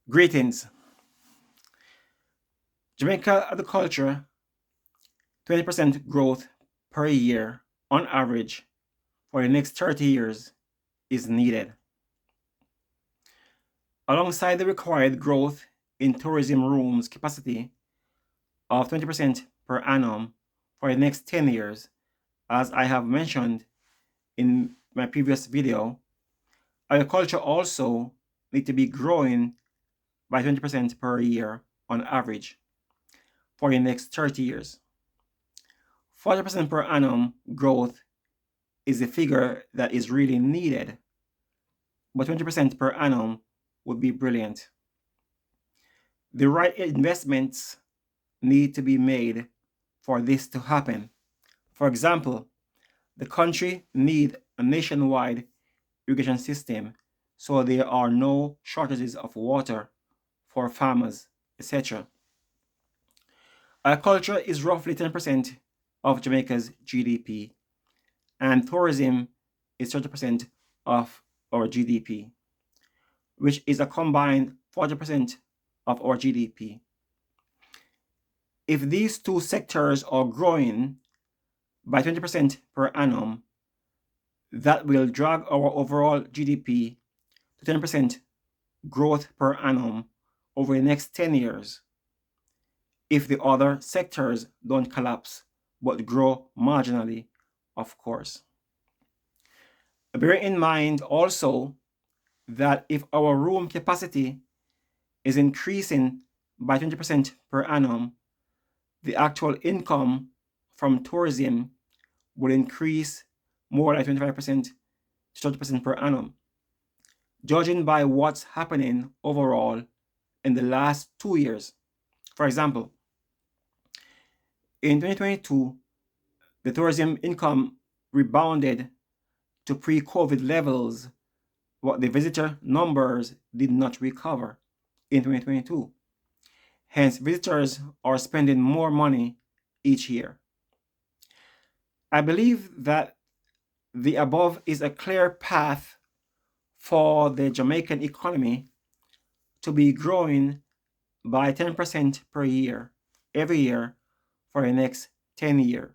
Greetings. Jamaica Agriculture, 20% growth per year on average for the next 30 years is needed. Alongside the required growth in tourism rooms capacity of 20% per annum for the next 10 years, as I have mentioned in my previous video, agriculture also need to be growing by 20% per year on average for the next 30 years. 40% per annum growth is the figure that is really needed, but 20% per annum would be brilliant. The right investments need to be made for this to happen. For example, the country needs a nationwide irrigation system so there are no shortages of water for farmers, etc. Agriculture is roughly 10% of Jamaica's GDP, and tourism is 30% of our GDP, which is a combined 40% of our GDP. If these two sectors are growing by 20% per annum, that will drag our overall GDP to 10% growth per annum over the next 10 years if the other sectors don't collapse but grow marginally, of course. Bear in mind also that if our room capacity is increasing by 20% per annum, the actual income from tourism will increase more like 25% to 30% per annum, judging by what's happening overall in the last 2 years. For example, in 2022, the tourism income rebounded to pre-COVID levels, but the visitor numbers did not recover in 2022. Hence, visitors are spending more money each year. I believe that the above is a clear path for the Jamaican economy to be growing by 10% per year, every year for the next 10 years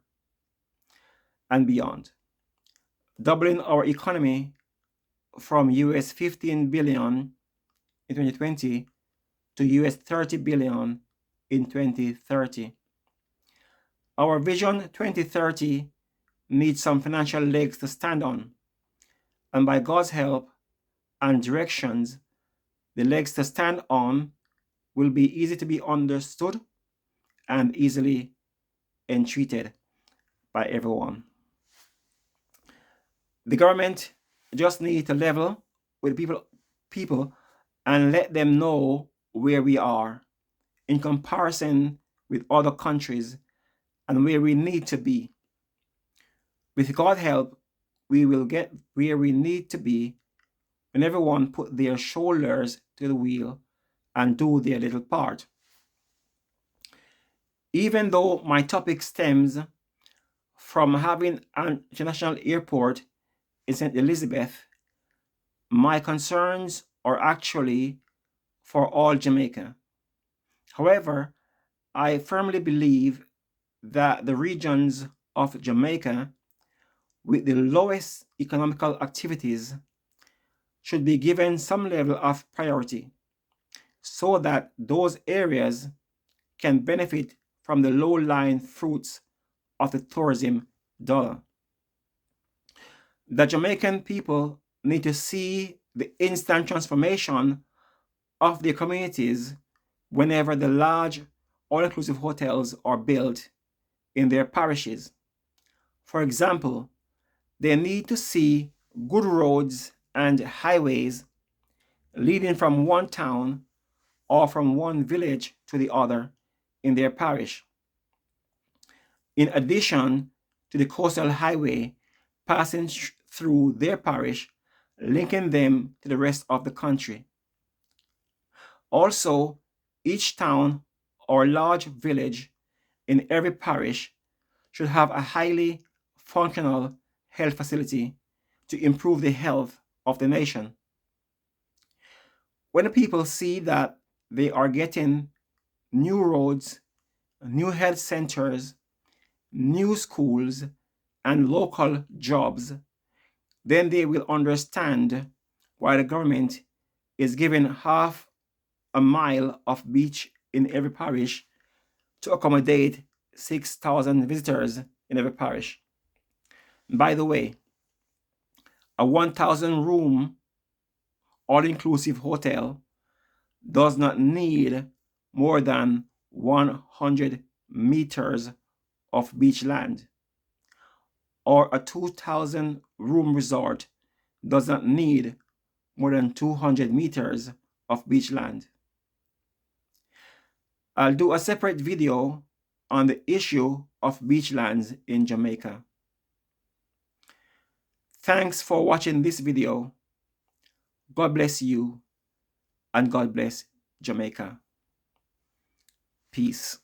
and beyond, doubling our economy from US 15 billion in 2020 to US 30 billion in 2030. Our Vision 2030 needs some financial legs to stand on, and by God's help and directions, the legs to stand on will be easy to be understood and easily entreated by everyone. The government just need to level with people and let them know where we are in comparison with other countries and where we need to be. With God's help, we will get where we need to be when everyone put their shoulders to the wheel and do their little part. Even though my topic stems from having an international airport in St. Elizabeth, my concerns are actually for all Jamaica. However, I firmly believe that the regions of Jamaica with the lowest economical activities should be given some level of priority so that those areas can benefit from the low-lying fruits of the tourism dollar. The Jamaican people need to see the instant transformation of their communities whenever the large all-inclusive hotels are built in their parishes. For example, they need to see good roads and highways leading from one town or from one village to the other in their parish, in addition to the coastal highway passing through their parish, linking them to the rest of the country. Also, each town or large village in every parish should have a highly functional health facility to improve the health of the nation. when the people see that they are getting new roads, new health centers, new schools, and local jobs, then they will understand why the government is giving half a mile of beach in every parish to accommodate 6,000 visitors in every parish. By the way, a 1,000 room all-inclusive hotel does not need more than 100 meters of beach land, or a 2,000 room resort does not need more than 200 meters of beach land. I'll do a separate video on the issue of beachlands in Jamaica. Thanks for watching this video. God bless you, and God bless Jamaica. Peace.